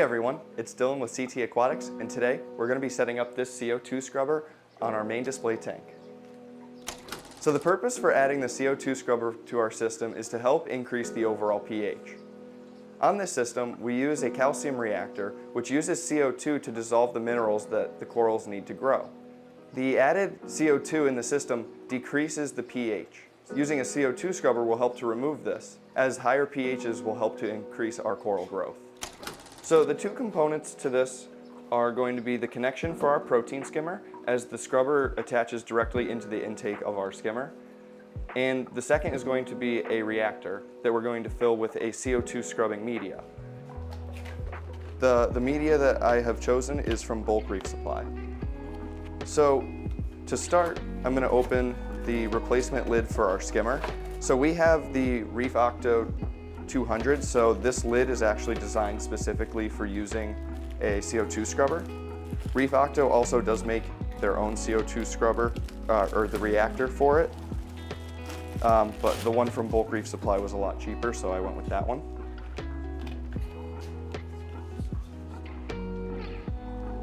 Hey everyone, it's Dylan with CT Aquatics, and today we're going to be setting up this CO2 scrubber on our main display tank. So the purpose for adding the CO2 scrubber to our system is to help increase the overall pH. On this system, we use a calcium reactor which uses CO2 to dissolve the minerals that the corals need to grow. The added CO2 in the system decreases the pH. Using a CO2 scrubber will help to remove this, as higher pHs will help to increase our coral growth. So the two components to this are going to be the connection for our protein skimmer, as the scrubber attaches directly into the intake of our skimmer. And the second is going to be a reactor that we're going to fill with a CO2 scrubbing media. The media that I have chosen is from bulk Reef supply. So to start, I'm going to open the replacement lid for our skimmer. So we have the Reef Octo 200, so this lid is actually designed specifically for using a CO2 scrubber. Reef Octo also does make their own CO2 scrubber, or the reactor for it, but the one from bulk Reef supply was a lot cheaper, so I went with that one.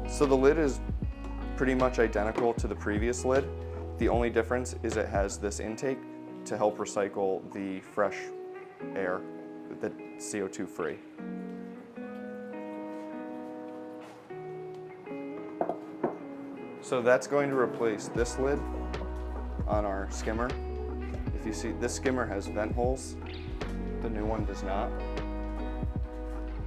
So the lid is pretty much identical to the previous lid. The only difference is it has this intake to help recycle the fresh air, the CO2 free. So that's going to replace this lid on our skimmer. If you see, this skimmer has vent holes. The new one does not.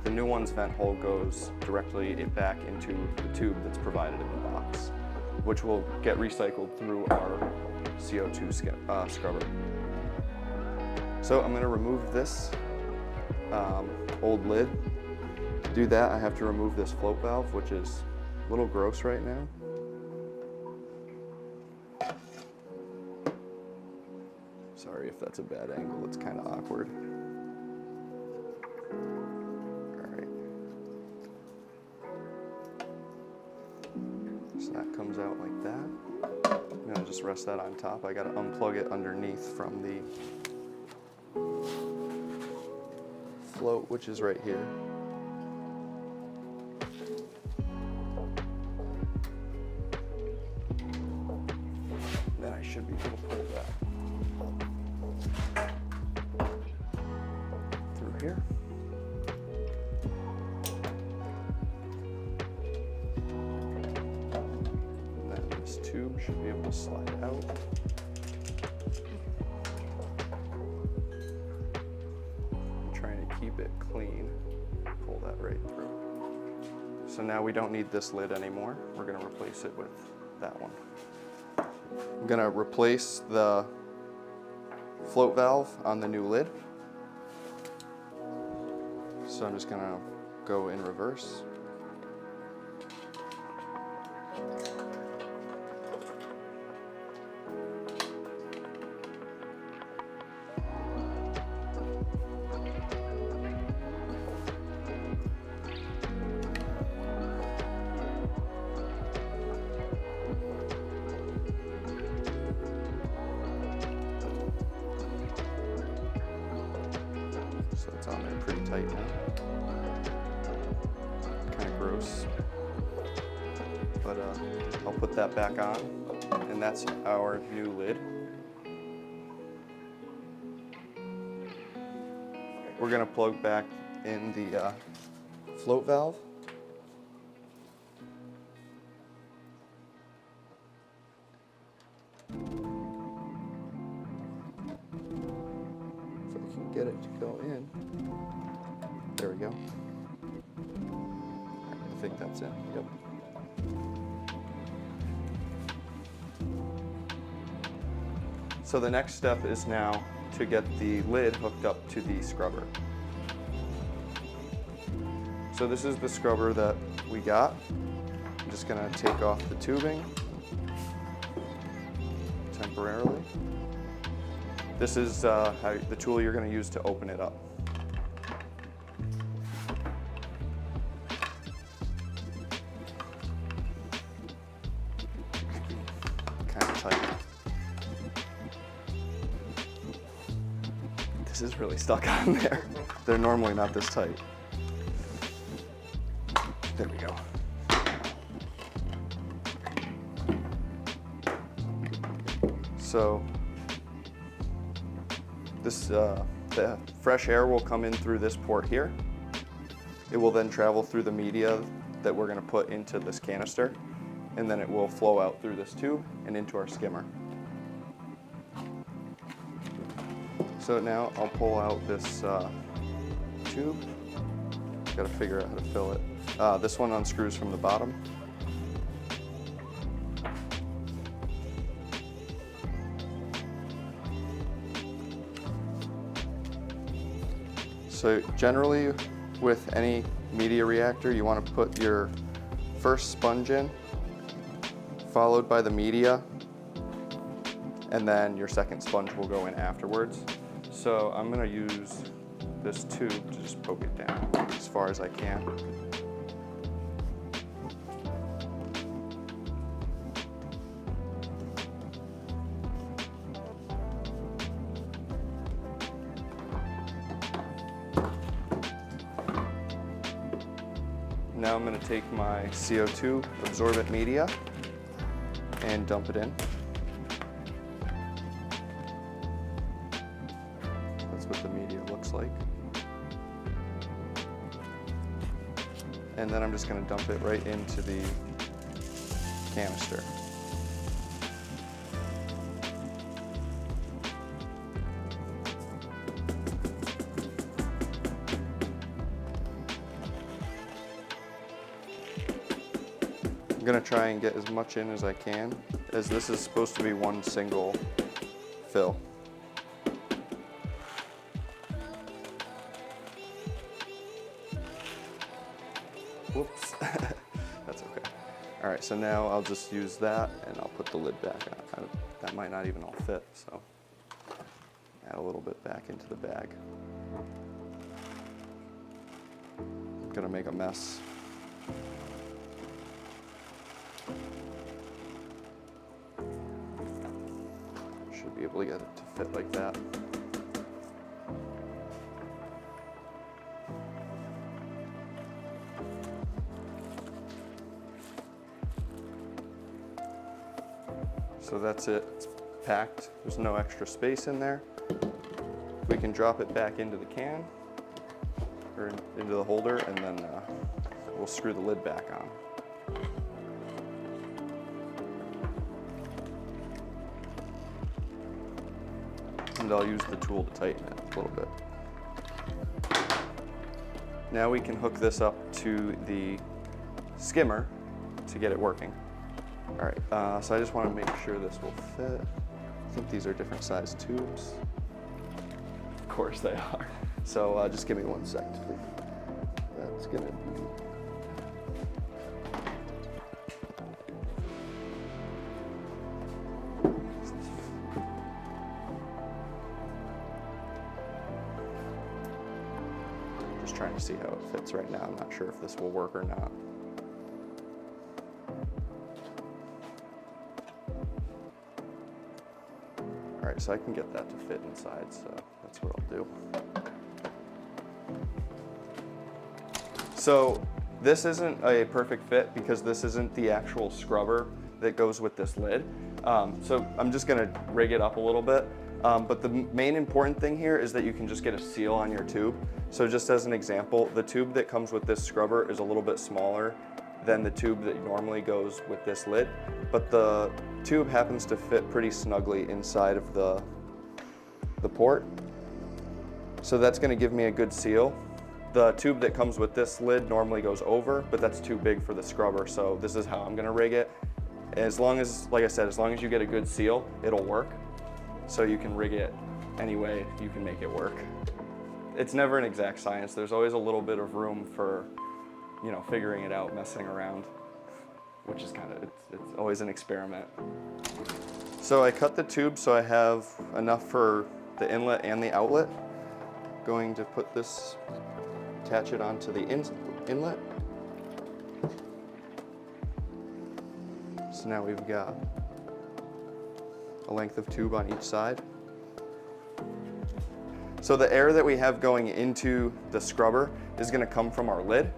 The new one's vent hole goes directly back into the tube that's provided in the box, which will get recycled through our CO2 scrubber. So I'm going to remove this old lid. To do that, I have to remove this float valve, which is a little gross right now. Sorry if that's a bad angle, it's kind of awkward. Alright. So that comes out like that. I'm going to just rest that on top. I got to unplug it underneath from the float, which is right here. Then I should be able to pull that through here. And then this tube should be able to slide out. Keep it clean, pull that right through. So now we don't need this lid anymore. We're going to replace it with that one. I'm going to replace the float valve on the new lid. So I'm just going to go in reverse. So it's on there pretty tight now. Kind of gross. But I'll put that back on, and that's our new lid. We're going to plug back in the float valve. Get it to go in. There we go. I think that's in. Yep. So the next step is now to get the lid hooked up to the scrubber. So this is the scrubber that we got. I'm just going to take off the tubing temporarily. This is the tool you're going to use to open it up. Kind of tight. This is really stuck on there. They're normally not this tight. So this, the fresh air will come in through this port here. It will then travel through the media that we're going to put into this canister, and then it will flow out through this tube and into our skimmer. So now I'll pull out this tube. Got to figure out how to fill it. This one unscrews from the bottom. So generally with any media reactor, you want to put your first sponge in, followed by the media, and then your second sponge will go in afterwards. So I'm going to use this tube to just poke it down as far as I can. Now I'm going to take my CO2 absorbent media and dump it in. That's what the media looks like. And then I'm just going to dump it right into the canister. I'm going to try and get as much in as I can, as this is supposed to be one single fill. Whoops, that's okay. All right, so now I'll just use that and I'll put the lid back on. That might not even all fit, so add a little bit back into the bag. I'm gonna make a mess. Should be able to get it to fit like that. So that's it, it's packed. There's no extra space in there. We can drop it back into the can, or into the holder, and then we'll screw the lid back on. And I'll use the tool to tighten it a little bit. Now we can hook this up to the skimmer to get it working. All right, so I just want to make sure this will fit. I think these are different size tubes. Of course they are. So just give me 1 second, please. That's gonna be... Just trying to see how it fits right now. I'm not sure if this will work or not. All right, so I can get that to fit inside, so that's what I'll do. So this isn't a perfect fit because this isn't the actual scrubber that goes with this lid. So I'm just gonna rig it up a little bit. But the main important thing here is that you can just get a seal on your tube. So just as an example, the tube that comes with this scrubber is a little bit smaller than the tube that normally goes with this lid, but the tube happens to fit pretty snugly inside of the port. So that's gonna give me a good seal. The tube that comes with this lid normally goes over, but that's too big for the scrubber, so this is how I'm gonna rig it. As long as, like I said, as long as you get a good seal, it'll work. So you can rig it any way you can make it work. It's never an exact science. There's always a little bit of room for, you know, figuring it out, messing around, which is kind of, it's always an experiment. So I cut the tube so I have enough for the inlet and the outlet. Going to put this, attach it onto the inlet. So now we've got a length of tube on each side. So the air that we have going into the scrubber is going to come from our lid.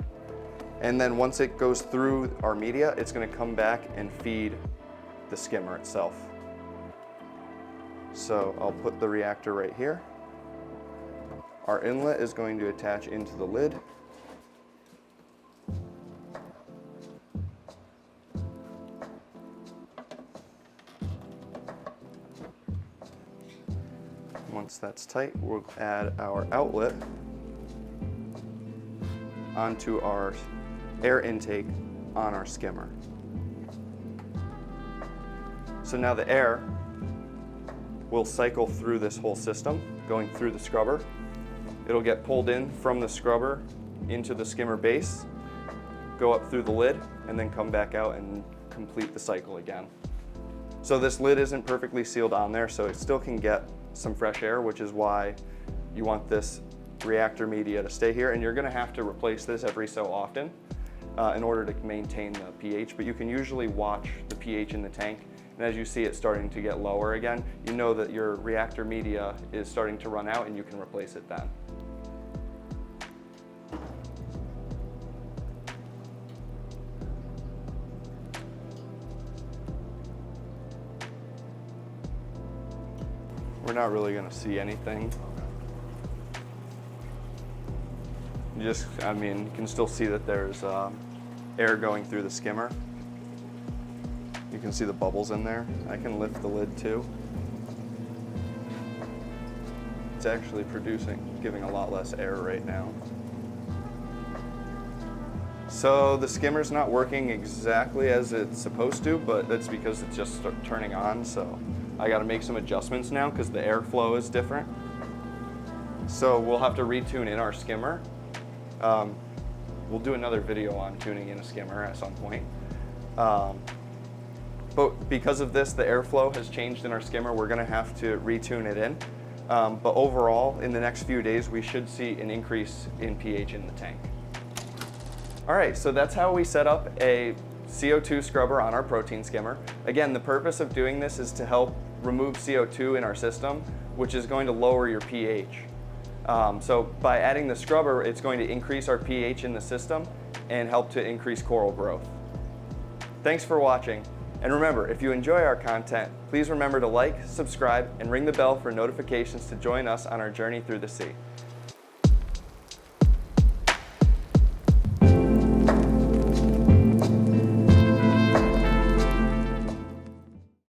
And then once it goes through our media, it's going to come back and feed the skimmer itself. So I'll put the reactor right here. Our inlet is going to attach into the lid. Once that's tight, we'll add our outlet onto our air intake on our skimmer. So now the air will cycle through this whole system, going through the scrubber. It'll get pulled in from the scrubber into the skimmer base, go up through the lid, and then come back out and complete the cycle again. So this lid isn't perfectly sealed on there, so it still can get some fresh air, which is why you want this reactor media to stay here, and you're gonna have to replace this every so often in order to maintain the pH, but you can usually watch the pH in the tank, and as you see it starting to get lower again, you know that your reactor media is starting to run out and you can replace it then. We're not really gonna see anything. You can still see that there's air going through the skimmer. You can see the bubbles in there. I can lift the lid too. It's actually giving a lot less air right now. So the skimmer's not working exactly as it's supposed to, but that's because it's just turning on, so I gotta make some adjustments now because the airflow is different. So we'll have to retune in our skimmer. We'll do another video on tuning in a skimmer at some point. But because of this, the airflow has changed in our skimmer. We're gonna have to retune it in. But overall, in the next few days, we should see an increase in pH in the tank. All right, so that's how we set up a CO2 scrubber on our protein skimmer. Again, the purpose of doing this is to help remove CO2 in our system, which is going to lower your pH. So by adding the scrubber, it's going to increase our pH in the system and help to increase coral growth. Thanks for watching. And remember, if you enjoy our content, please remember to like, subscribe, and ring the bell for notifications to join us on our journey through the sea.